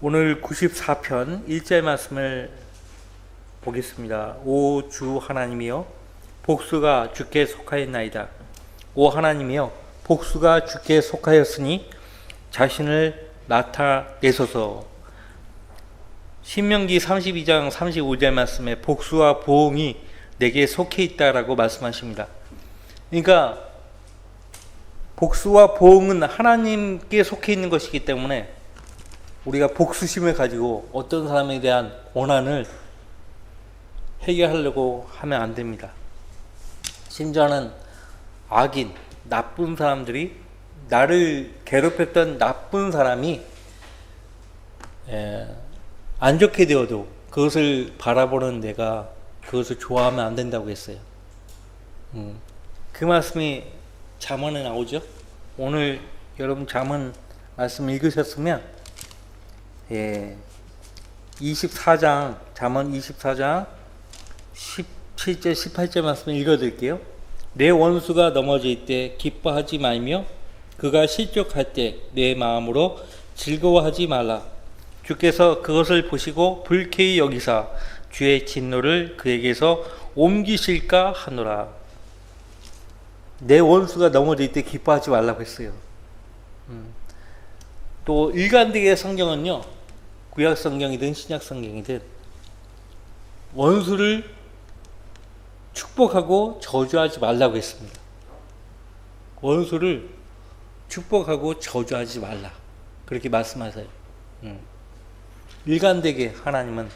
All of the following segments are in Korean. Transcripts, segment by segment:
오늘 94편 1절 말씀을 보겠습니다. 오 주 하나님이여 복수가 주께 속하였나이다. 오 하나님이여 복수가 주께 속하였으니 자신을 나타내소서. 신명기 32장 35절 말씀에 복수와 보응이 내게 속해 있다라고 말씀하십니다. 그러니까 복수와 보응은 하나님께 속해 있는 것이기 때문에 우리가 복수심을 가지고 어떤 사람에 대한 원한을 해결하려고 하면 안 됩니다. 심지어는 악인, 나쁜 사람들이 나를 괴롭혔던 나쁜 사람이 안 좋게 되어도 그것을 바라보는 내가 그것을 좋아하면 안 된다고 했어요. 그 말씀이 잠언에 나오죠. 오늘 여러분 잠언 말씀 읽으셨으면 24장 잠언 24장 17절 18절 말씀 읽어드릴게요. 내 원수가 넘어질 때 기뻐하지 말며 그가 실족할 때 내 마음으로 즐거워하지 말라. 주께서 그것을 보시고 불쾌히 여기사 주의 진노를 그에게서 옮기실까 하노라. 내 원수가 넘어질 때 기뻐하지 말라고 했어요. 또 일관되게 성경은요, 구약 성경이든 신약 성경이든 원수를 축복하고 저주하지 말라고 했습니다. 원수를 축복하고 저주하지 말라, 그렇게 말씀하세요. 일관되게 하나님은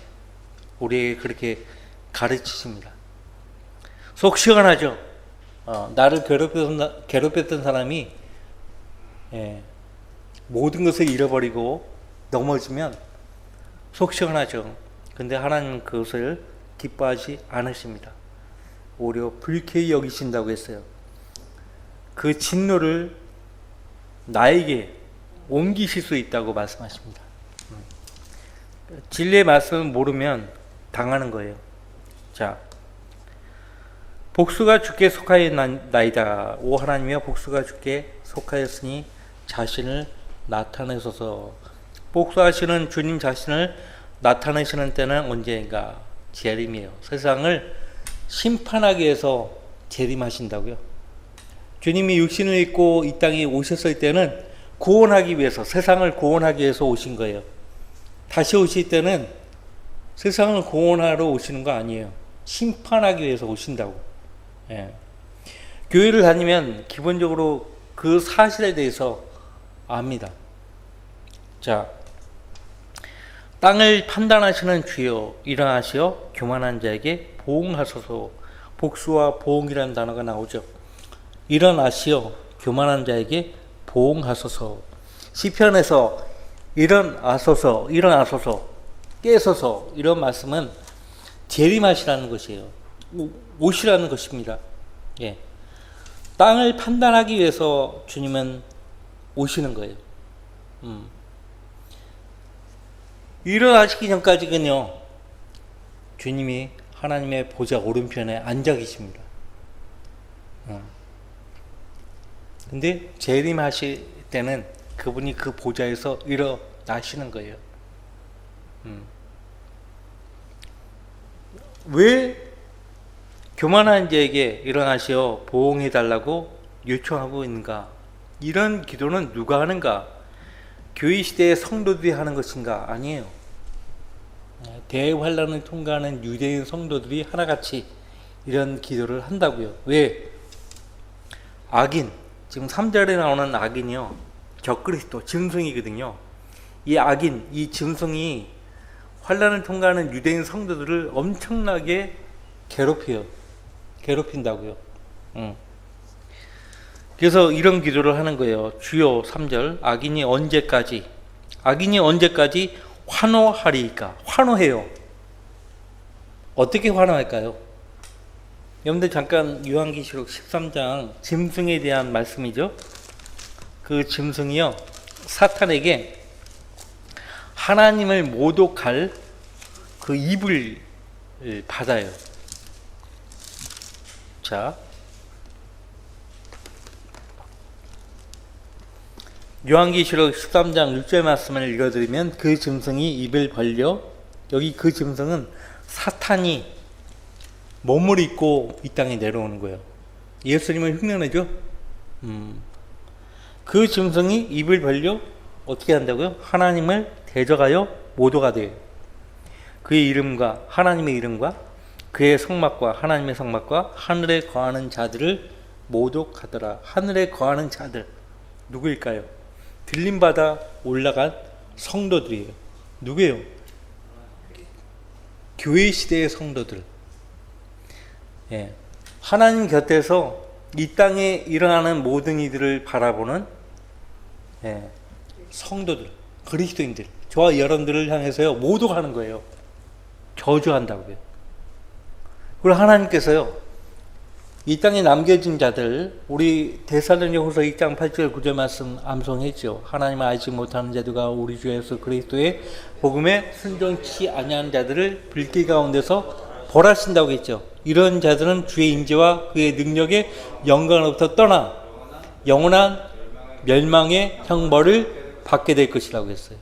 우리에게 그렇게 가르치십니다. 속 시원하죠. 나를 괴롭혔던 사람이 모든 것을 잃어버리고 넘어지면 속 시원하죠. 근데 하나님은 그것을 기뻐하지 않으십니다. 오히려 불쾌히 여기신다고 했어요. 그 진노를 나에게 옮기실 수 있다고 말씀하십니다. 진리의 말씀을 모르면 당하는 거예요. 자, 복수가 주께 속하였나이다. 오 하나님이여 복수가 주께 속하였으니 자신을 나타내소서. 복수하시는 주님 자신을 나타내시는 때는 언제인가? 재림이에요. 세상을 심판하기 위해서 재림하신다고요. 주님이 육신을 입고 이 땅에 오셨을 때는 구원하기 위해서, 세상을 구원하기 위해서 오신 거예요. 다시 오실 때는 세상을 구원하러 오시는 거 아니에요. 심판하기 위해서 오신다고. 교회를 다니면 기본적으로 그 사실에 대해서 압니다. 자, 땅을 판단하시는 주여 일어나시어 교만한 자에게 보응하소서. 복수와 보응이라는 단어가 나오죠. 일어나시어 교만한 자에게 보응하소서. 시편에서 일어나소서, 일어나소서, 깨소서, 이런 말씀은 재림하시라는 것이에요. 오시라는 것입니다. 땅을 판단하기 위해서 주님은 오시는 거예요. 일어나시기 전까지는요, 주님이 하나님의 보좌 오른편에 앉아 계십니다. 근데 재림하실 때는 그분이 그 보좌에서 일어나시는 거예요. 왜 교만한 자에게 일어나시어 보응해달라고 요청하고 있는가? 이런 기도는 누가 하는가? 교회 시대의 성도들이 하는 것인가? 아니에요. 대환란을 통과하는 유대인 성도들이 하나같이 이런 기도를 한다고요. 왜? 악인, 지금 3절에 나오는 악인이요, 적그리스도, 짐승이거든요. 이 악인, 이 짐승이 환란을 통과하는 유대인 성도들을 엄청나게 괴롭힌다고요. 그래서 이런 기도를 하는 거예요. 주여 3절, 악인이 언제까지 환호하리이까? 환호해요. 어떻게 환호할까요? 여러분들 잠깐 요한계시록 13장 짐승에 대한 말씀이죠. 그 짐승이요, 사탄에게 하나님을 모독할 그 입을 받아요. 자, 요한계시록 13장 6절 말씀을 읽어드리면 그 짐승이 입을 벌려, 여기 그 짐승은 사탄이 몸을 입고 이 땅에 내려오는 거예요. 예수님은 흉내내죠. 그 짐승이 입을 벌려 어떻게 한다고요? 하나님을 대적하여 모독하 돼요. 그의 이름과 하나님의 이름과 그의 성막과 하나님의 성막과 하늘에 거하는 자들을 모독하더라. 하늘에 거하는 자들 누구일까요? 들림받아 올라간 성도들이에요. 누구예요? 교회 시대의 성도들. 예. 하나님 곁에서 이 땅에 일어나는 모든 이들을 바라보는 성도들, 그리스도인들, 저와 여러분들을 향해서요 모독하는 거예요. 저주한다고요. 그리고 하나님께서요 이 땅에 남겨진 자들, 우리 데살로니가후서 2장 8절 9절 말씀 암송했죠. 하나님을 알지 못하는 자들과 우리 주 예수 그리스도의 복음에 순종치 아니하는 자들을 불길 가운데서 벌하신다고 했죠. 이런 자들은 주의 임재와 그의 능력의 영광으로부터 떠나 영원한 멸망의 형벌을 받게 될 것이라고 했어요.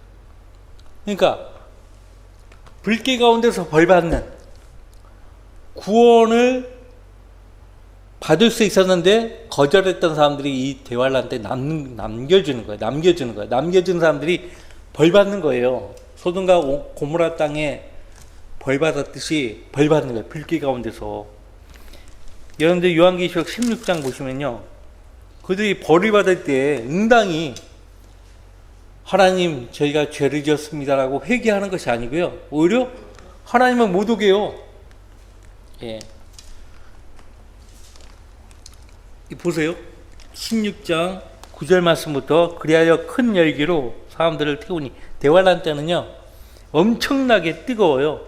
그러니까 불길 가운데서 벌받는, 구원을 받을 수 있었는데 거절했던 사람들이 이 대환란 때 남겨주는 거예요. 남겨준 사람들이 벌받는 거예요. 소돔과 고모라 땅에 벌받았듯이 벌받는 거예요. 불길 가운데서. 여러분들 요한계시록 16장 보시면요, 그들이 벌을 받을 때 응당히 하나님 저희가 죄를 지었습니다라고 회개하는 것이 아니고요, 오히려 하나님은 모독해요. 예. 보세요. 16장 9절 말씀부터 그리하여 큰 열기로 사람들을 태우니, 대환란 때는요 엄청나게 뜨거워요.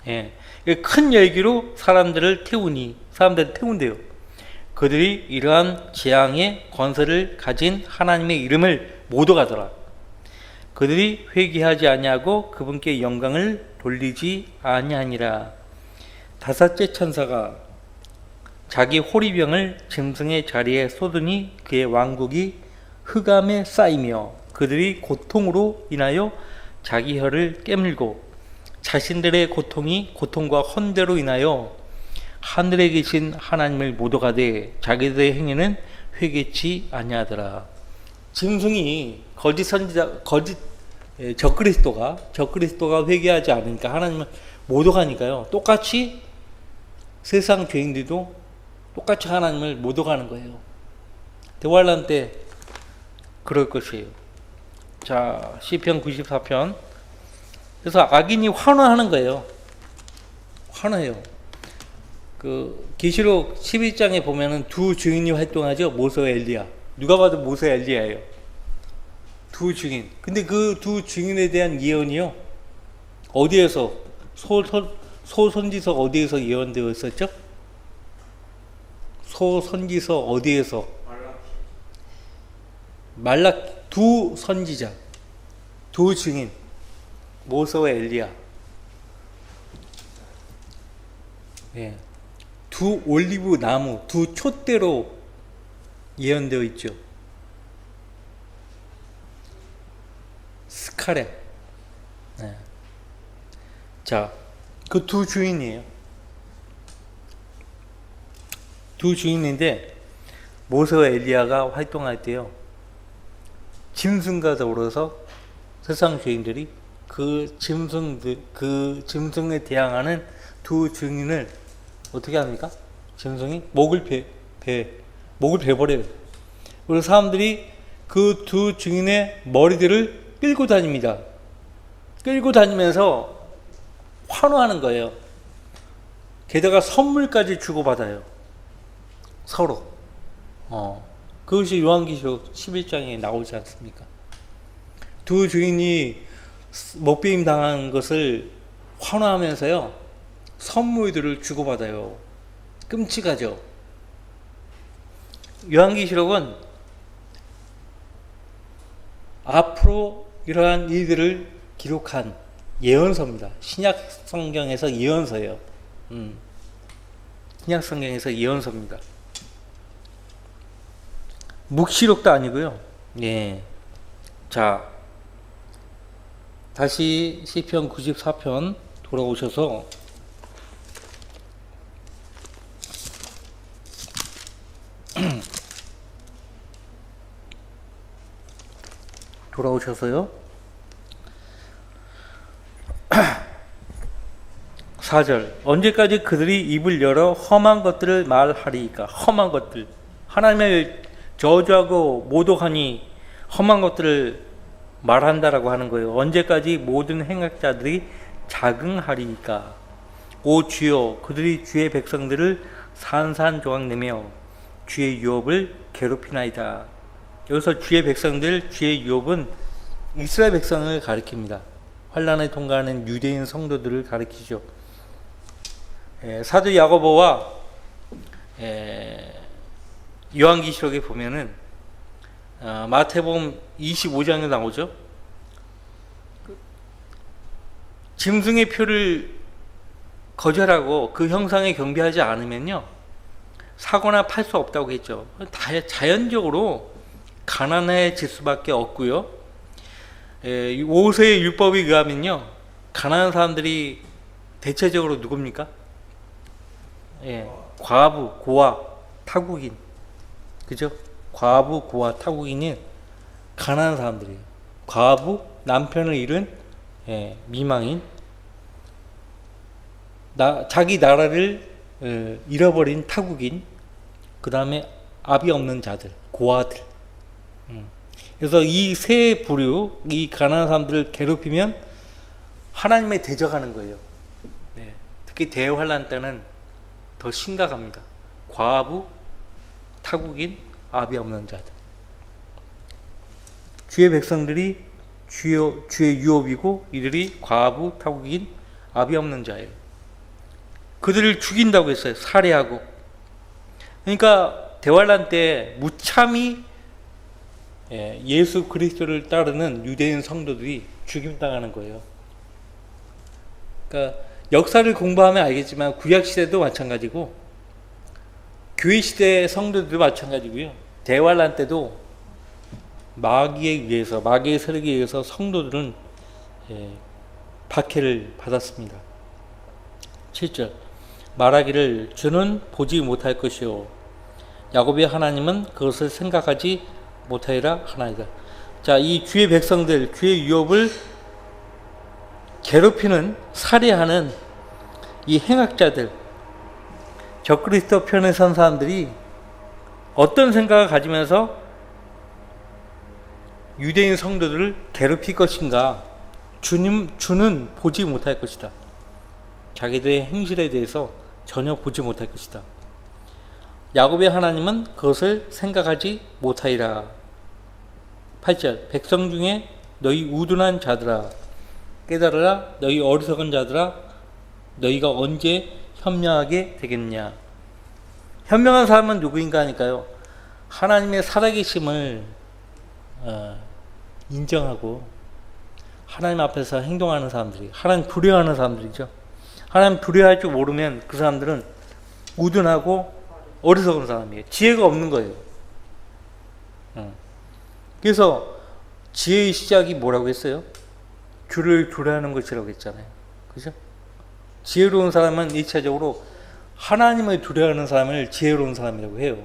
예. 큰 열기로 사람들을 태운대요. 그들이 이러한 재앙의 권세를 가진 하나님의 이름을 모독하더라. 그들이 회개하지 아니하고 그분께 영광을 돌리지 아니하니라. 다섯째 천사가 자기 호리병을 짐승의 자리에 쏟으니 그의 왕국이 흑암에 쌓이며 그들이 고통으로 인하여 자기 혀를 깨물고 자신들의 고통과 헌대로 인하여 하늘에 계신 하나님을 모독하되 자기들의 행위는 회개치 아니하더라. 짐승이 거짓 선지자, 적그리스도가 회개하지 않으니까 하나님을 모독하니까요, 똑같이 세상 죄인들도 똑같이 하나님을 모독하는 거예요. 대환란 때 그럴 것이에요. 자, 시편 94편. 그래서 악인이 환호하는 거예요. 환호해요. 그 계시록 11장에 보면은 두 증인이 활동하죠. 모세와 엘리야. 누가 봐도 모세 엘리야예요. 두 증인. 근데 그 두 증인에 대한 예언이요, 어디에서 소선지서 어디에서 예언되어 있었죠? 소선지서 어디에서? 말락. 두 선지자, 두 증인, 모세와 엘리야. 예. 두 올리브 나무, 두 촛대로 예언되어 있죠. 스카렛. 네. 자, 그 두 주인이에요. 두 주인인데 모세와 엘리야가 활동할 때요, 짐승과 더불어서 세상 죄인들이 그 짐승에 대항하는 두 증인을 어떻게 합니까? 짐승이 목을 베버려요. 그리고 사람들이 그 두 증인의 머리들을 끌고 다닙니다. 끌고 다니면서 환호하는 거예요. 게다가 선물까지 주고받아요, 서로. 그것이 요한계시록 11장에 나오지 않습니까? 두 주인이 먹배임 당한 것을 환호하면서요, 선물들을 주고받아요. 끔찍하죠. 요한계시록은 앞으로 이러한 일들을 기록한 예언서입니다. 신약 성경에서 예언서예요. 신약 성경에서 예언서입니다. 묵시록도 아니고요. 예. 자, 다시 시편 94편 돌아오셔서 돌아오셔서요. 4절. 언제까지 그들이 입을 열어 험한 것들을 말하리이까? 험한 것들. 하나님을 저주하고 모독하니 험한 것들을 말한다라고 하는 거예요. 언제까지 모든 행악자들이 자긍하리이까? 오 주여, 그들이 주의 백성들을 산산조각내며 주의 유업을 괴롭히나이다. 여기서 주의 백성들, 주의 유업은 이스라엘 백성을 가리킵니다. 환난을 통과하는 유대인 성도들을 가리키죠. 사도 야고보와 요한계시록에 보면은 마태복음 25장에 나오죠. 짐승의 표를 거절하고 그 형상에 경배하지 않으면요, 사거나 팔 수 없다고 했죠. 자연적으로 가난해질 수밖에 없고요. 모세의 율법에 의하면요, 가난한 사람들이 대체적으로 누굽니까? 과부, 고아, 타국인, 그죠? 과부, 고아, 타국인이 가난한 사람들이에요. 과부, 남편을 잃은 미망인, 자기 나라를 잃어버린 타국인, 그 다음에 아비 없는 자들, 고아들. 그래서 이 세 부류, 이 가난한 사람들을 괴롭히면 하나님에 대적하는 거예요. 특히 대환란 때는 더 심각합니다. 과부, 타국인, 아비 없는 자들. 주의 백성들이 주의 유업이고 이들이 과부, 타국인, 아비 없는 자예요. 그들을 죽인다고 했어요. 살해하고. 그러니까 대환란 때 무참히 예수 그리스도를 따르는 유대인 성도들이 죽임당하는 거예요. 그러니까 역사를 공부하면 알겠지만 구약 시대도 마찬가지고 교회 시대 성도들도 마찬가지고요. 대환란 때도 마귀에 의해서, 마귀의 세력에 의해서 성도들은 박해를 받았습니다. 7절. 말하기를 주는 보지 못할 것이요 야곱의 하나님은 그것을 생각하지 못하리라 하나이다. 자, 이 주의 백성들, 주의 유업을 괴롭히는, 살해하는 이 행악자들, 적그리스도 편에 선 사람들이 어떤 생각을 가지면서 유대인 성도들을 괴롭힐 것인가? 주는 보지 못할 것이다. 자기들의 행실에 대해서 전혀 보지 못할 것이다. 야곱의 하나님은 그것을 생각하지 못하리라. 8절. 백성 중에 너희 우둔한 자들아 깨달으라. 너희 어리석은 자들아 너희가 언제 현명하게 되겠냐. 현명한 사람은 누구인가 하니까요, 하나님의 살아계심을 인정하고 하나님 앞에서 행동하는 사람들이, 하나님 두려워하는 사람들이죠. 하나님 두려워할 줄 모르면 그 사람들은 우둔하고 어리석은 사람이에요. 지혜가 없는 거예요. 그래서 지혜의 시작이 뭐라고 했어요? 주를 두려워하는 것이라고 했잖아요. 그죠? 지혜로운 사람은 1차적으로 하나님을 두려워하는 사람을 지혜로운 사람이라고 해요.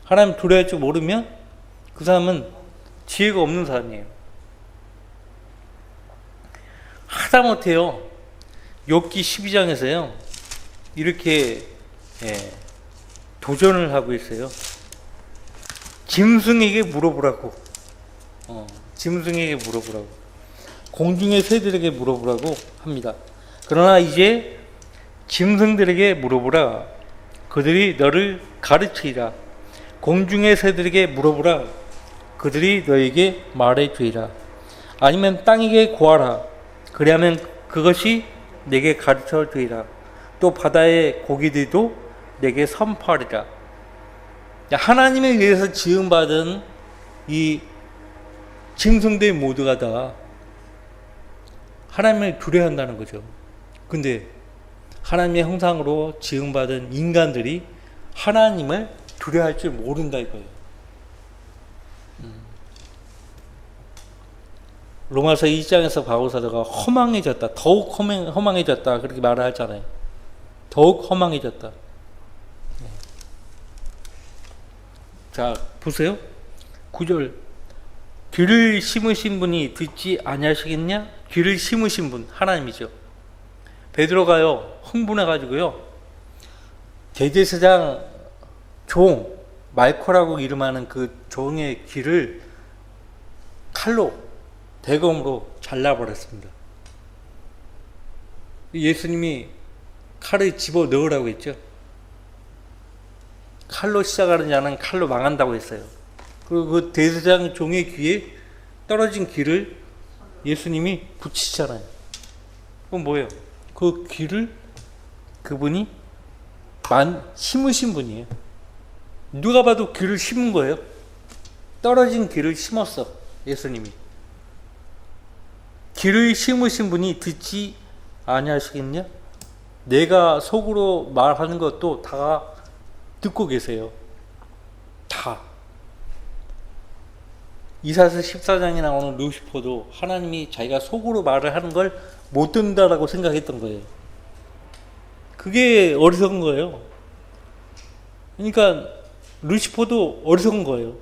하나님 두려워할 줄 모르면 그 사람은 지혜가 없는 사람이에요. 하다못해요, 욥기 12장에서요 이렇게 도전을 하고 있어요. 짐승에게 물어보라고, 짐승에게 물어보라고, 공중의 새들에게 물어보라고 합니다. 그러나 이제 짐승들에게 물어보라. 그들이 너를 가르치리라. 공중의 새들에게 물어보라. 그들이 너에게 말해주리라. 아니면 땅에게 구하라. 그리하면 그것이 내게 가르쳐 주리라. 또 바다의 고기들도 내게 선포하리라. 하나님에 의해서 지음받은 이 짐승들 모두가 다 하나님을 두려워한다는 거죠. 근데 하나님의 형상으로 지음받은 인간들이 하나님을 두려워할 줄 모른다 이거예요. 로마서 2장에서 바울 사도가 허망해졌다, 더욱 허망해졌다 그렇게 말을 하잖아요. 더욱 허망해졌다. 자, 보세요. 9절. 귀를 심으신 분이 듣지 아니하시겠냐? 귀를 심으신 분 하나님이죠. 베드로가요 흥분해가지고요 대제사장 종 말코라고 이름하는 그 종의 귀를 칼로 대검으로 잘라버렸습니다. 예수님이 칼을 집어 넣으라고 했죠. 칼로 시작하는 자는 칼로 망한다고 했어요. 그리고 그 대제사장 종의 귀에 떨어진 귀를 예수님이 붙이잖아요. 그건 뭐예요? 그 귀를 그분이 심으신 분이에요. 누가 봐도 귀를 심은 거예요. 떨어진 귀를 심었어, 예수님이. 귀를 심으신 분이 듣지 아니하시겠냐? 내가 속으로 말하는 것도 다 듣고 계세요. 다. 이사야서 14장에 나오는 루시퍼도 하나님이 자기가 속으로 말을 하는 걸 못 듣는다라고 생각했던 거예요. 그게 어리석은 거예요. 그러니까 루시퍼도 어리석은 거예요.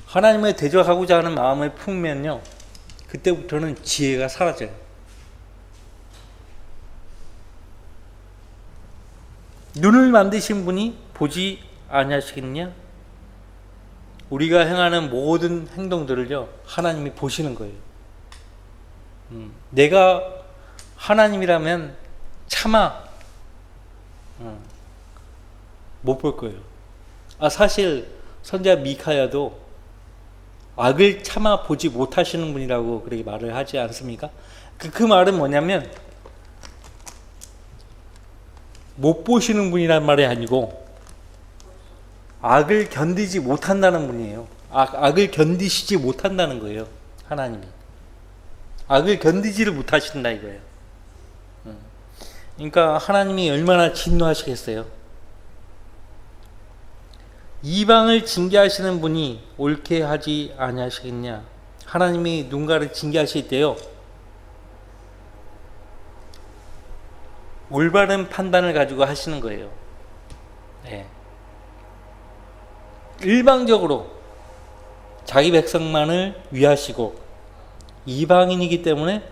하나님을 대적하고자 하는 마음을 품으면요, 그때부터는 지혜가 사라져요. 눈을 만드신 분이 보지 아니하시겠냐? 우리가 행하는 모든 행동들을요 하나님이 보시는 거예요. 내가 하나님이라면 차마 못 볼 거예요. 사실 선지자 미카야도 악을 차마 보지 못하시는 분이라고 그렇게 말을 하지 않습니까? 그 말은 뭐냐면 못 보시는 분이란 말이 아니고 악을 견디지 못한다는 분이에요. 악을 견디시지 못한다는 거예요. 하나님이 악을 견디지를 못하신다 이거예요. 그러니까 하나님이 얼마나 진노하시겠어요. 이방을 징계하시는 분이 옳게 하지 아니하시겠냐? 하나님이 누군가를 징계하실 때요 올바른 판단을 가지고 하시는 거예요. 네. 일방적으로 자기 백성만을 위하시고 이방인이기 때문에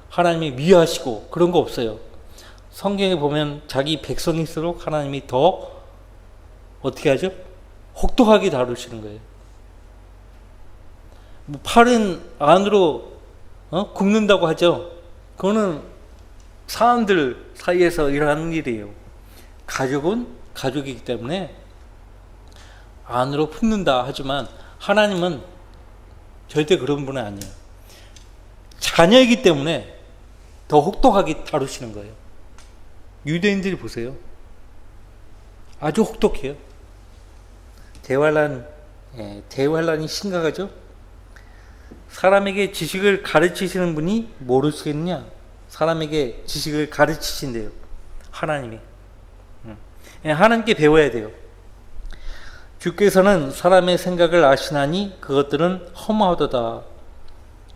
하나님이 위하시고 그런 거 없어요. 성경에 보면 자기 백성일수록 하나님이 더 어떻게 하죠? 혹독하게 다루시는 거예요. 팔은 안으로 굽는다고 하죠. 그거는 사람들 사이에서 일어나는 일이에요. 가족은 가족이기 때문에 안으로 품는다 하지만 하나님은 절대 그런 분은 아니에요. 자녀이기 때문에 더 혹독하게 다루시는 거예요. 유대인들이 보세요. 아주 혹독해요. 대환란이 심각하죠. 사람에게 지식을 가르치시는 분이 모르시겠냐? 사람에게 지식을 가르치신대요. 하나님이. 하나님께 배워야 돼요. 주께서는 사람의 생각을 아시나니 그것들은 허무하도다.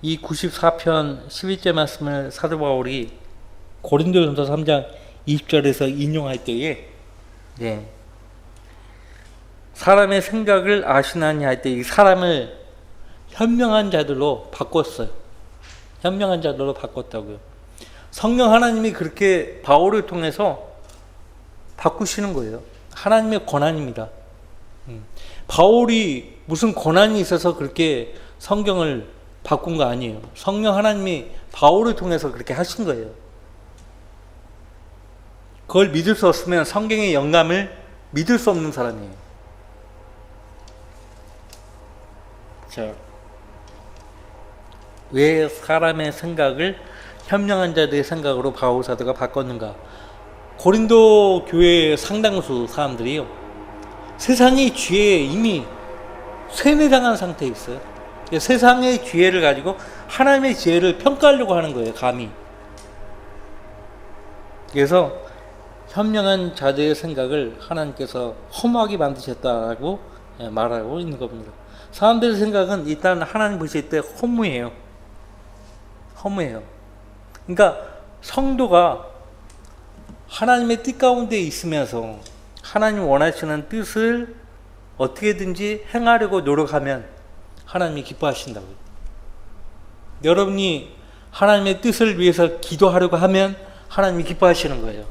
이 94편 11절 말씀을 사도 바울이 고린도전서 3장 20절에서 인용할 때에 사람의 생각을 아시나니 할 때 이 사람을 현명한 자들로 바꿨어요. 현명한 자들로 바꿨다고요. 성령 하나님이 그렇게 바울을 통해서 바꾸시는 거예요. 하나님의 권한입니다. 바울이 무슨 권한이 있어서 그렇게 성경을 바꾼 거 아니에요. 성령 하나님이 바울을 통해서 그렇게 하신 거예요. 그걸 믿을 수 없으면 성경의 영감을 믿을 수 없는 사람이에요. 자, 왜 사람의 생각을 현명한 자들의 생각으로 바울 사도가 바꿨는가? 고린도 교회의 상당수 사람들이요 세상의 지혜에 이미 세뇌당한 상태에 있어요. 세상의 지혜를 가지고 하나님의 지혜를 평가하려고 하는 거예요, 감히. 그래서 현명한 자들의 생각을 하나님께서 허무하게 만드셨다고 말하고 있는 겁니다. 사람들의 생각은 일단 하나님 보실 때 허무해요. 허무해요. 그러니까 성도가 하나님의 뜻 가운데 있으면서 하나님 원하시는 뜻을 어떻게든지 행하려고 노력하면 하나님이 기뻐하신다고요. 여러분이 하나님의 뜻을 위해서 기도하려고 하면 하나님이 기뻐하시는 거예요.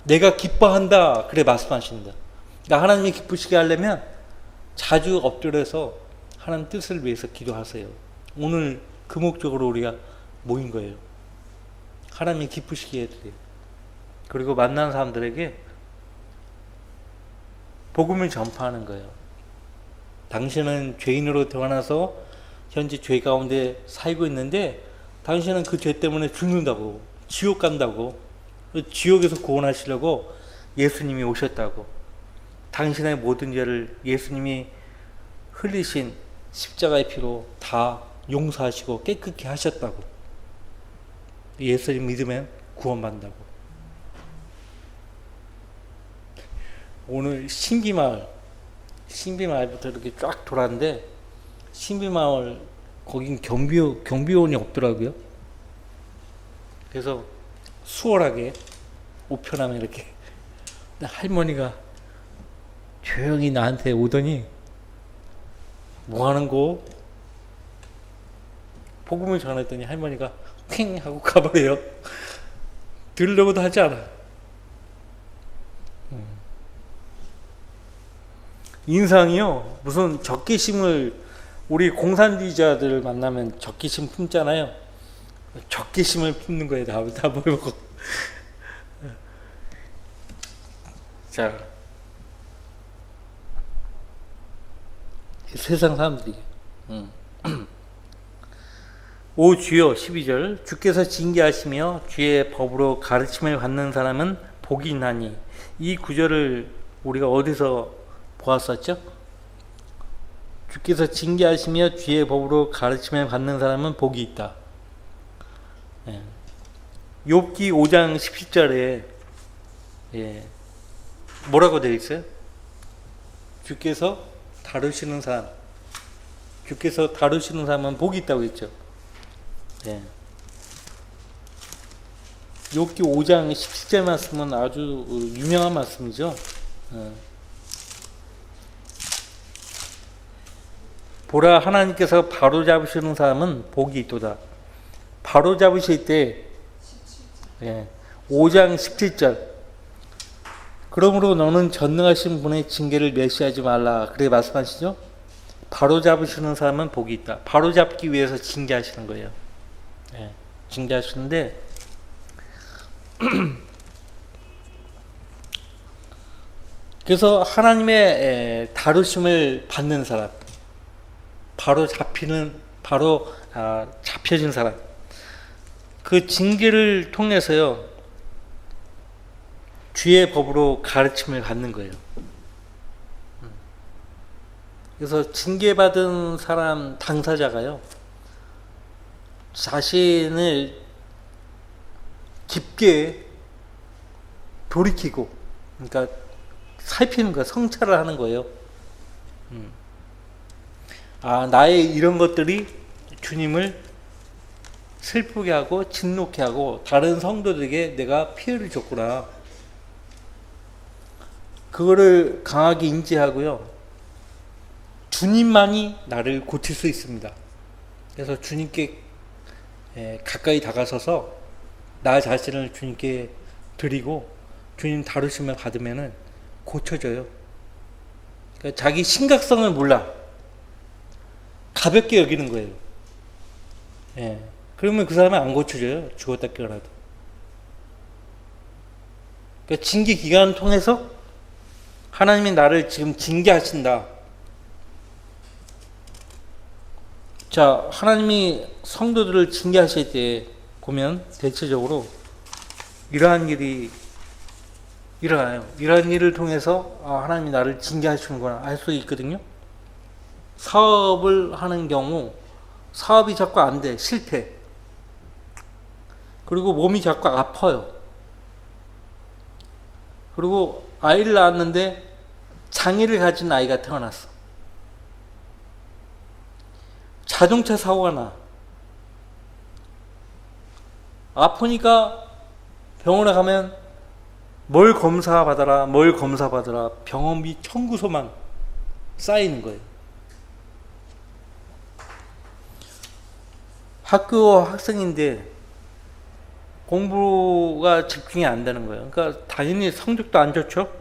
내가 기뻐한다 그래 말씀하신다. 그러니까 하나님이 기쁘시게 하려면 자주 엎드려서 하나님 뜻을 위해서 기도하세요. 오늘 그 목적으로 우리가 모인 거예요. 하나님이 기쁘시게 해드려요. 그리고 만난 사람들에게 복음을 전파하는 거예요. 당신은 죄인으로 태어나서 현재 죄 가운데 살고 있는데 당신은 그 죄 때문에 죽는다고, 지옥 간다고, 지옥에서 구원하시려고 예수님이 오셨다고, 당신의 모든 죄를 예수님이 흘리신 십자가의 피로 다 용서하시고 깨끗게 하셨다고, 예수님 믿으면 구원받는다고. 오늘 신비마을부터 이렇게 쫙 돌았는데 신비마을 거긴 경비원이 없더라고요. 그래서 수월하게 우편함에 이렇게 할머니가 조용히 나한테 오더니 뭐 하는 거? 복음을 전했더니 할머니가 핑 하고 가버려요. 들으려고도 하지 않아. 인상이요. 무슨 적개심을, 우리 공산주의자들 만나면 적개심 품잖아요. 적개심을 품는 거예요. 다 모이고. 자, 세상 사람들이. 오 주여 12절 주께서 징계하시며 주의 법으로 가르침을 받는 사람은 복이 있나니. 이 구절을 우리가 어디서 보았었죠? 주께서 징계하시며 주의 법으로 가르침을 받는 사람은 복이 있다. 욥기 5장 17절에 뭐라고 되어 있어요? 주께서 다루시는 사람은 복이 있다고 했죠. 욥기 5장 17절 말씀은 아주 유명한 말씀이죠. 보라, 하나님께서 바로 잡으시는 사람은 복이 있도다. 바로 잡으실 때 5장 17절 그러므로 너는 전능하신 분의 징계를 멸시하지 말라 그렇게 말씀하시죠. 바로 잡으시는 사람은 복이 있다. 바로 잡기 위해서 징계하시는 거예요. 징계하시는데 그래서 하나님의 다루심을 받는 사람, 바로 잡혀진 사람, 그 징계를 통해서요 주의 법으로 가르침을 받는 거예요. 그래서 징계받은 사람 당사자가요 자신을 깊게 돌이키고, 그러니까 살피는 거예요. 성찰을 하는 거예요. 나의 이런 것들이 주님을 슬프게 하고 진노케 하고 다른 성도들에게 내가 피해를 줬구나. 그거를 강하게 인지하고요. 주님만이 나를 고칠 수 있습니다. 그래서 주님께 가까이 다가서서 나 자신을 주님께 드리고 주님 다루심을 받으면 고쳐져요. 그러니까 자기 심각성을 몰라. 가볍게 여기는 거예요. 그러면 그 사람은 안 고쳐져요. 죽었다 깨어나도. 그러니까 징계 기간을 통해서 하나님이 나를 지금 징계하신다. 자, 하나님이 성도들을 징계하실 때 보면 대체적으로 이러한 일이 일어나요. 이러한 일을 통해서 하나님이 나를 징계하시는구나 알 수 있거든요. 사업을 하는 경우 사업이 자꾸 안 돼. 실패. 그리고 몸이 자꾸 아파요. 그리고 아이를 낳았는데 장애를 가진 아이가 태어났어. 자동차 사고가 나. 아프니까 병원에 가면 뭘 검사받아라, 뭘 검사받아라, 병원비 청구서만 쌓이는 거예요. 학교 학생인데 공부가 집중이 안 되는 거예요. 그러니까 당연히 성적도 안 좋죠.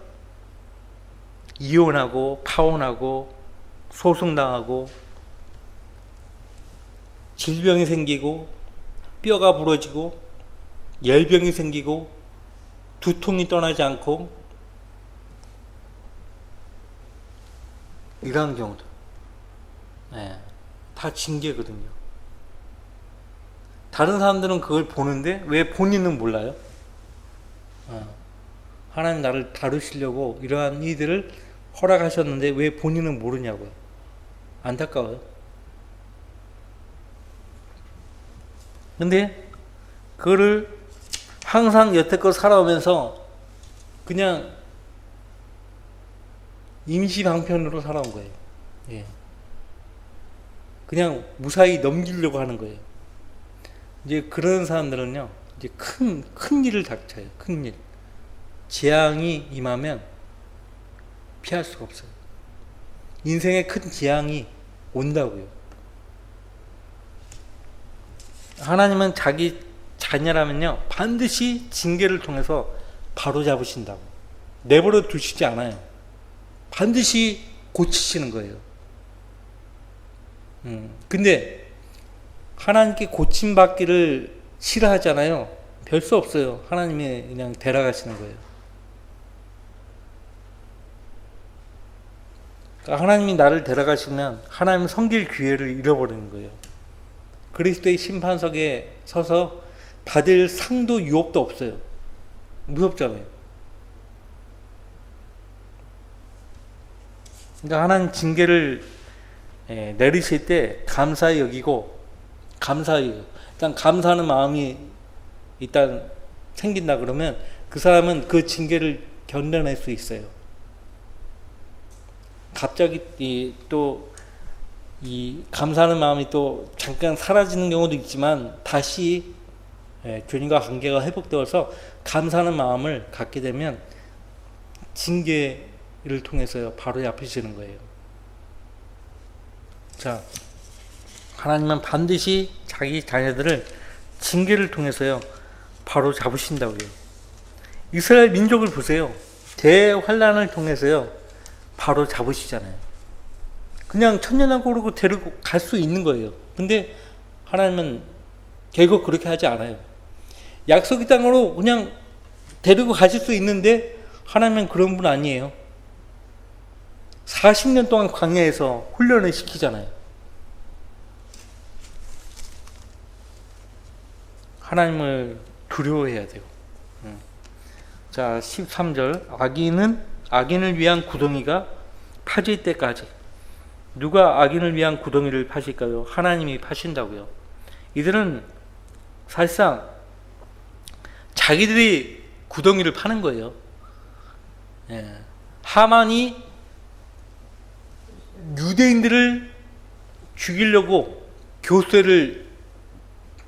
이혼하고 파혼하고 소송당하고 질병이 생기고 뼈가 부러지고 열병이 생기고 두통이 떠나지 않고 이러한 경우도 다 징계거든요. 다른 사람들은 그걸 보는데 왜 본인은 몰라요? 하나님 나를 다루시려고 이러한 이들을 허락하셨는데 왜 본인은 모르냐고요. 안타까워요. 근데 그거를 항상 여태껏 살아오면서 그냥 임시방편으로 살아온 거예요. 예. 그냥 무사히 넘기려고 하는 거예요. 이제 그런 사람들은요, 이제 큰 일을 닥쳐요. 큰 일. 재앙이 임하면 피할 수가 없어요. 인생에 큰 재앙이 온다고요. 하나님은 자기 자녀라면요, 반드시 징계를 통해서 바로 잡으신다고. 내버려 두시지 않아요. 반드시 고치시는 거예요. 근데 하나님께 고침받기를 싫어하잖아요. 별 수 없어요. 하나님이 그냥 데려가시는 거예요. 그러니까 하나님이 나를 데려가시면 하나님 섬길 기회를 잃어버리는 거예요. 그리스도의 심판석에 서서 받을 상도 유업도 없어요. 무섭잖아요. 그러니까 하나님 징계를 내리실 때 감사히 여기고, 감사히, 일단 감사하는 마음이 일단 생긴다 그러면 그 사람은 그 징계를 견뎌낼 수 있어요. 갑자기 이 감사하는 마음이 또 잠깐 사라지는 경우도 있지만 다시 주님과 관계가 회복되어서 감사하는 마음을 갖게 되면 징계를 통해서요 바로 잡히시는 거예요. 자, 하나님은 반드시 자기 자녀들을 징계를 통해서요 바로 잡으신다고요. 이스라엘 민족을 보세요. 대환란을 통해서요 바로 잡으시잖아요. 그냥 천년왕국으로 데리고 갈 수 있는 거예요. 근데 하나님은 결국 그렇게 하지 않아요. 약속의 땅으로 그냥 데리고 가실 수 있는데 하나님은 그런 분 아니에요. 40년 동안 광야에서 훈련을 시키잖아요. 하나님을 두려워해야 돼요. 자, 13절. 악인을 위한 구덩이가 파질 때까지. 누가 악인을 위한 구덩이를 파실까요? 하나님이 파신다고요. 이들은 사실상 자기들이 구덩이를 파는 거예요. 하만이 유대인들을 죽이려고 교쇄를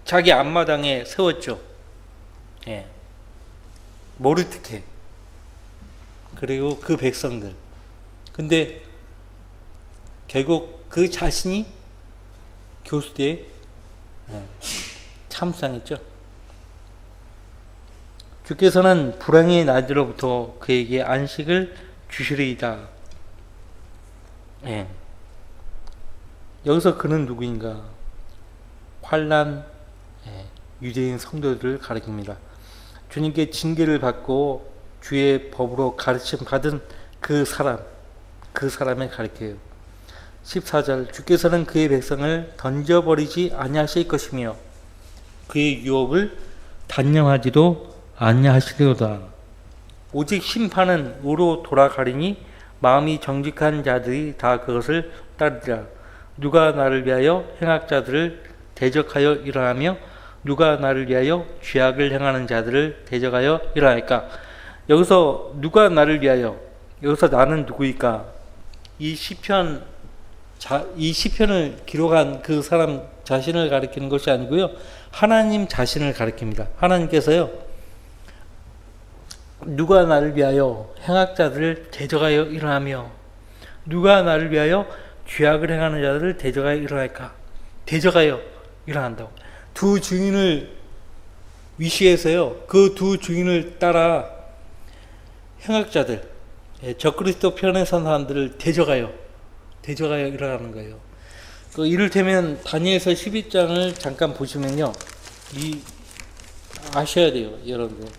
자기 앞마당에 세웠죠. 모르드케 그리고 그 백성들. 근데 결국 그 자신이 교수대에 참상했죠. 주께서는 불행의 날들로부터 그에게 안식을 주시리이다. 여기서 그는 누구인가? 환난 유대인 성도들을 가리킵니다. 주님께 징계를 받고 주의 법으로 가르침 받은 그 사람을 가리켜요. 14절. 주께서는 그의 백성을 던져버리지 아니하실 것이며 그의 유업을 단념하지도 아니하시리로다. 오직 심판은 우로 돌아가리니 마음이 정직한 자들이 다 그것을 따르리라. 누가 나를 위하여 행악자들을 대적하여 일어나며 누가 나를 위하여 죄악을 행하는 자들을 대적하여 일어날까? 여기서 누가 나를 위하여, 여기서 나는 누구일까? 이 시편 이 시편을 기록한 그 사람 자신을 가리키는 것이 아니고요. 하나님 자신을 가리킵니다. 하나님께서요. 누가 나를 위하여 행악자들을 대적하여 일어나며 누가 나를 위하여 죄악을 행하는 자들을 대적하여 일어날까? 대적하여 일어난다고. 두 증인을 위시해서요. 그 두 증인을 따라 행악자들, 적그리스도 편에 선 사람들을 대적하여 일어나는 거예요. 이를테면 다니엘서 12장을 잠깐 보시면요. 아셔야 돼요, 여러분들.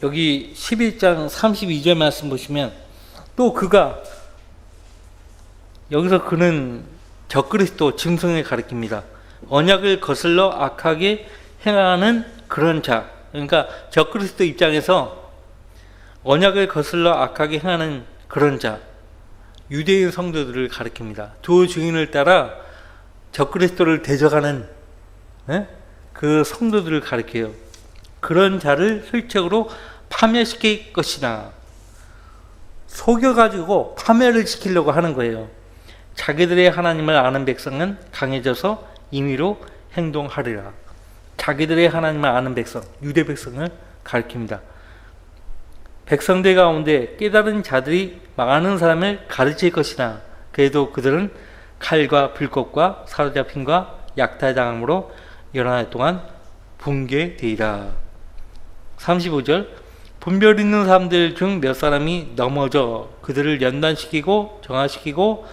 여기 11장 32절 말씀 보시면 또 그가 여기서 그는 적그리스도 짐승을 가리킵니다. 언약을 거슬러 악하게 행하는 그런 자. 그러니까 적그리스도 입장에서 언약을 거슬러 악하게 행하는 그런 자, 유대인 성도들을 가리킵니다. 두 증인을 따라 적그리스도를 대적하는 그 성도들을 가리켜요. 그런 자를 실적으로 파멸시킬 것이나 속여가지고 파멸을 시키려고 하는 거예요. 자기들의 하나님을 아는 백성은 강해져서 임의로 행동하리라. 자기들의 하나님을 아는 백성, 유대 백성을 가리킵니다. 백성들 가운데 깨달은 자들이 망하는 사람을 가르칠 것이나 그래도 그들은 칼과 불꽃과 사로잡힘과 약탈당함으로 여러 날 동안 붕괴되리라. 35절 분별 있는 사람들 중 몇 사람이 넘어져 그들을 연단시키고 정화시키고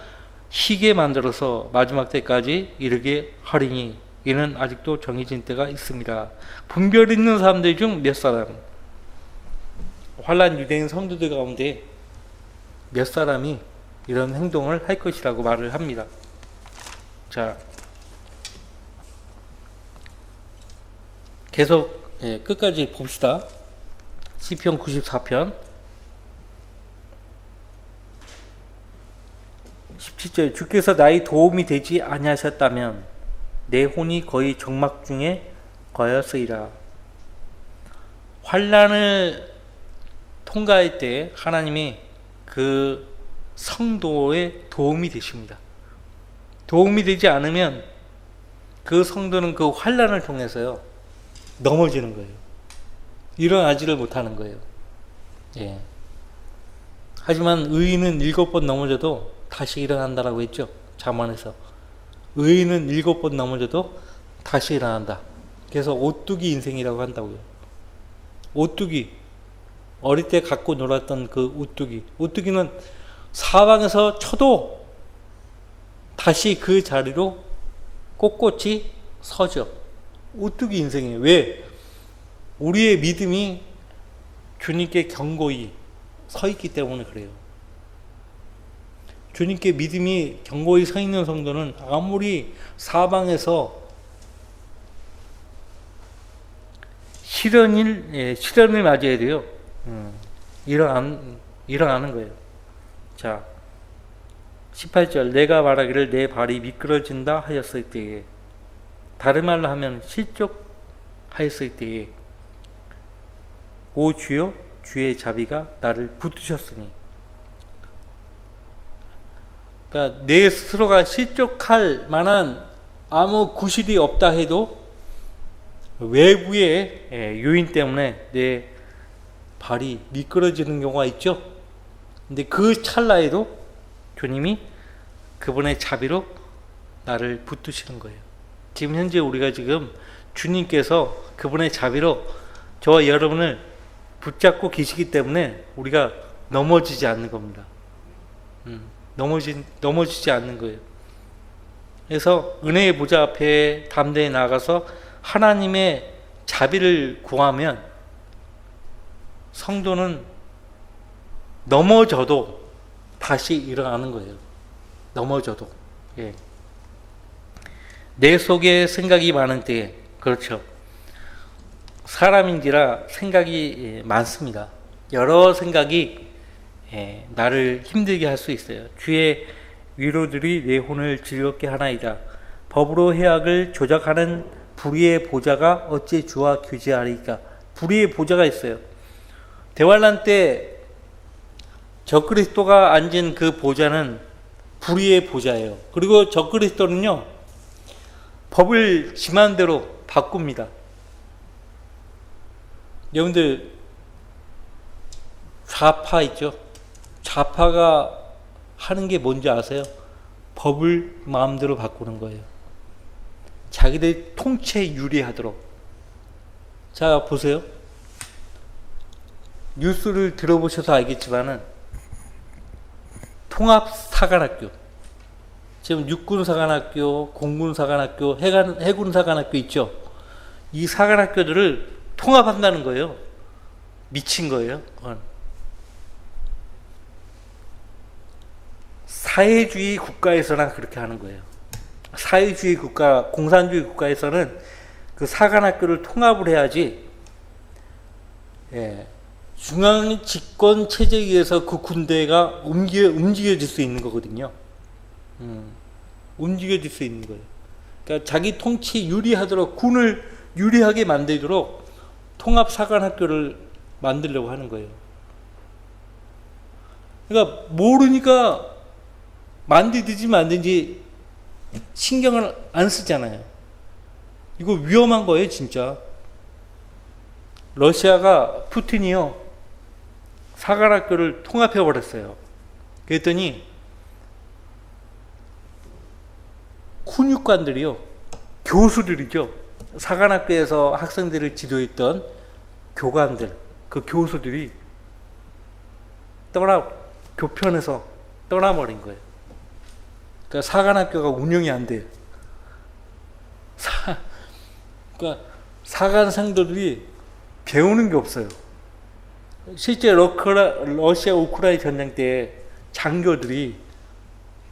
희게 만들어서 마지막 때까지 이르게 하리니 이는 아직도 정해진 때가 있습니다. 분별 있는 사람들 중 몇 사람, 환난 유대인 성도들 가운데 몇 사람이 이런 행동을 할 것이라고 말을 합니다. 자, 계속 끝까지 봅시다. 시편 94편 17절 주께서 나의 도움이 되지 아니하셨다면 내 혼이 거의 적막 중에 거였으리라. 환난을 통과할 때 하나님이 그 성도의 도움이 되십니다. 도움이 되지 않으면 그 성도는 그 환난을 통해서요 넘어지는 거예요. 일어나지를 못하는 거예요. 예. 하지만 의인은 7번 넘어져도 다시 일어난다라고 했죠. 잠언에서 의인은 7번 넘어져도 다시 일어난다. 그래서 오뚜기 인생이라고 한다고요. 오뚜기, 어릴 때 갖고 놀았던 그 오뚜기는 사방에서 쳐도 다시 그 자리로 꼿꼿이 서죠. 오뚜기 인생이에요. 왜? 우리의 믿음이 주님께 견고히 서 있기 때문에 그래요. 주님께 믿음이 견고히 서 있는 성도는 아무리 사방에서 시련을 맞이해야 돼요. 일어나는 거예요. 자, 18절 내가 말하기를 내 발이 미끄러진다 하였을 때에, 다른 말로 하면 실족하였을 때에 오 주여 주의 자비가 나를 붙드셨으니, 그러니까 내 스스로가 실족할 만한 아무 구실이 없다 해도 외부의 요인 때문에 내 발이 미끄러지는 경우가 있죠. 근데 그 찰나에도 주님이 그분의 자비로 나를 붙드시는 거예요. 지금 현재 우리가 지금 주님께서 그분의 자비로 저와 여러분을 붙잡고 계시기 때문에 우리가 넘어지지 않는 겁니다. 넘어지지 않는 거예요. 그래서 은혜의 보좌 앞에 담대히 나가서 하나님의 자비를 구하면 성도는 넘어져도 다시 일어나는 거예요. 넘어져도. 예. 내 속에 생각이 많은 때에, 그렇죠. 사람인지라 생각이 많습니다. 여러 생각이 나를 힘들게 할 수 있어요. 주의 위로들이 내 혼을 즐겁게 하나이다. 법으로 해악을 조작하는 불의의 보좌가 어찌 주와 교제하리까. 불의의 보좌가 있어요. 대환란 때 적그리스도가 앉은 그 보좌는 불의의 보좌예요. 그리고 적그리스도는요, 법을 지 마음대로 바꿉니다. 여러분들 좌파 있죠? 좌파가 하는 게 뭔지 아세요? 법을 마음대로 바꾸는 거예요. 자기들 통치에 유리하도록. 자, 보세요. 뉴스를 들어보셔서 알겠지만은 통합사관학교, 지금 육군사관학교, 공군사관학교, 해군사관학교 있죠? 이 사관학교들을 통합한다는 거예요. 미친 거예요. 사회주의 국가에서나 그렇게 하는 거예요. 사회주의 국가, 공산주의 국가에서는 그 사관학교를 통합을 해야지, 중앙 집권 체제에 의해서 그 군대가 움직여질 수 있는 거거든요. 움직여질 수 있는 거예요. 그러니까 자기 통치 유리하도록, 군을 유리하게 만들도록 통합 사관학교를 만들려고 하는 거예요. 그러니까 모르니까 만들든지 신경을 안 쓰잖아요. 이거 위험한 거예요, 진짜. 러시아가, 푸틴이요, 사관학교를 통합해 버렸어요. 그랬더니 훈육관들이요, 교수들이죠, 사관학교에서 학생들을 지도했던 교관들, 그 교수들이 교편에서 떠나버린 거예요. 그러니까 사관학교가 운영이 안 돼요. 그러니까 사관생들이 배우는 게 없어요. 실제 러시아 우크라이나 전쟁 때 장교들이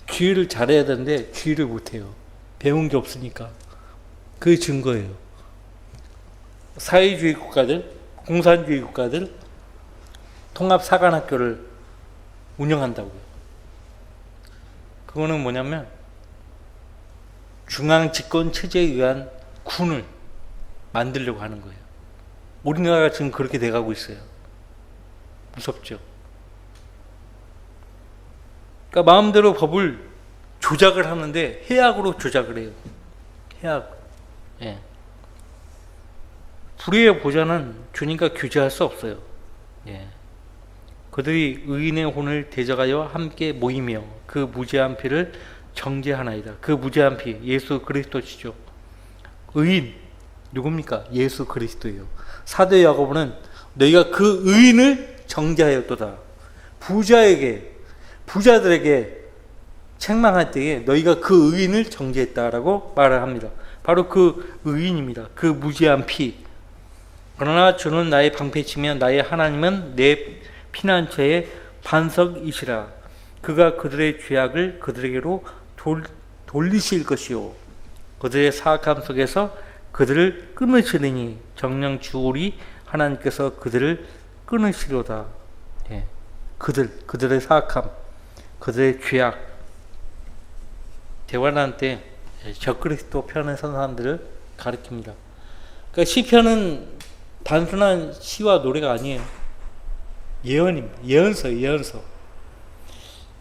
주의를 잘해야 되는데 주의를 못해요. 배운 게 없으니까. 그게 증거예요. 사회주의 국가들, 공산주의 국가들 통합사관학교를 운영한다고요. 그거는 뭐냐면 중앙집권 체제에 의한 군을 만들려고 하는 거예요. 우리나라가 지금 그렇게 돼가고 있어요. 무섭죠. 그러니까 마음대로 법을 조작을 하는데 해악으로 조작을 해요. 해악. 불의의 보좌는 주님과 교제할 수 없어요. 그들이 의인의 혼을 대적하여 함께 모이며 그 무죄한 피를 정죄하나이다. 그 무죄한 피, 예수 그리스도시죠. 의인 누굽니까? 예수 그리스도예요. 사도 야고보는 너희가 그 의인을 정죄하였도다. 부자들에게 책망할 때에 너희가 그 의인을 정죄했다라고 말을 합니다. 바로 그 의인입니다. 그 무죄한 피. 그러나 주는 나의 방패치며 나의 하나님은 내 피난처의 반석이시라. 그가 그들의 죄악을 그들에게로 돌리실 것이요 그들의 사악함 속에서 그들을 끊으시리니 정녕 주 우리 하나님께서 그들을 끊으시로다. 그들의 사악함, 그들의 죄악. 대환란 때 적그리스도 편에 선 사람들을 가리킵니다. 그러니까 시편은 단순한 시와 노래가 아니에요. 예언입니다. 예언서.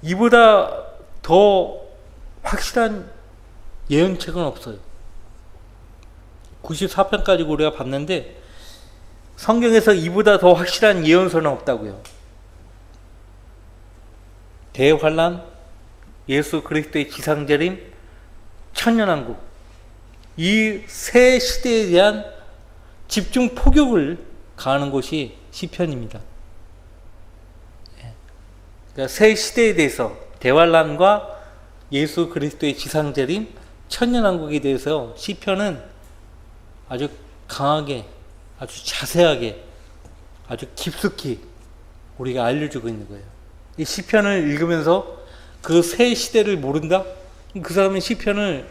이보다 더 확실한 예언책은 없어요. 94편까지 우리가 봤는데 성경에서 이보다 더 확실한 예언서는 없다고요. 대환란, 예수 그리스도의 지상재림, 천년왕국, 이 세 시대에 대한 집중 포격을 가하는 곳이 시편입니다. 그러니까 세 시대에 대해서 대환란과 예수 그리스도의 지상재림, 천년왕국에 대해서 시편은 아주 강하게, 아주 자세하게, 아주 깊숙이 우리가 알려주고 있는 거예요. 이 시편을 읽으면서 그 세 시대를 모른다? 그 사람은 시편을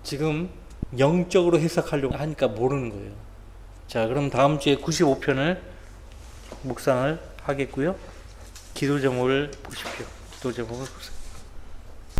지금 영적으로 해석하려고 하니까 모르는 거예요. 자, 그럼 다음 주에 95편을 묵상을 하겠고요. 기도 제목을 보십시오. 기도 제목을 보세요.